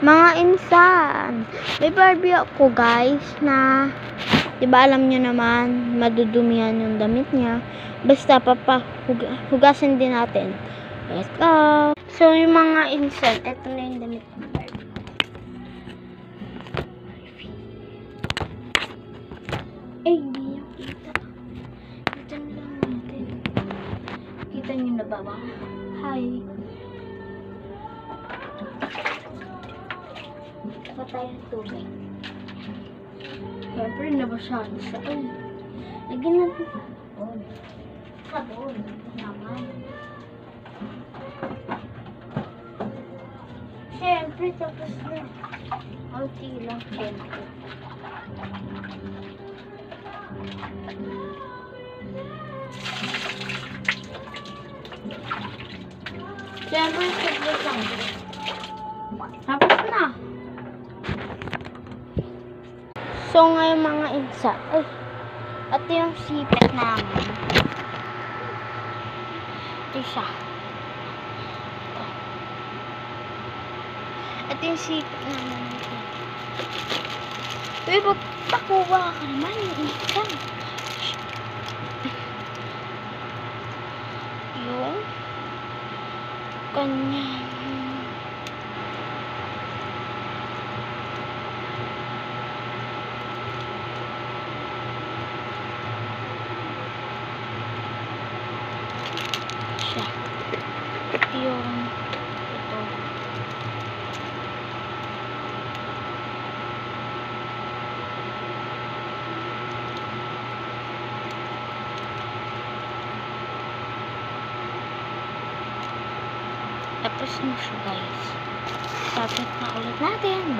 Mga insan, may Barbie ako guys na, diba alam nyo naman, madudumihan yung damit niya. Basta hugasin din natin. Let's go! So yung mga insan, eto na yung damit ng Barbie. Eh, hindi nyo kita. Kita nyo lang natin. Kita nyo na ba ba? Hi! Dapat tayong tubig. Siyempre, nabasado siya. Ay, lagyan natin sabon. Sabon. Naman. Siyempre, tapos na. Kunti lang, siyempre. Siyempre, sabon lang. Tapos na. So, ngayon mga insa, ito yung sipit namin. Ito siya. Ito yung sipit namin. Uy, magpakuha ka naman yung insa. Yung kanyang siya. Ito yung ito. Tapos na siya guys. Tapos na ulit natin.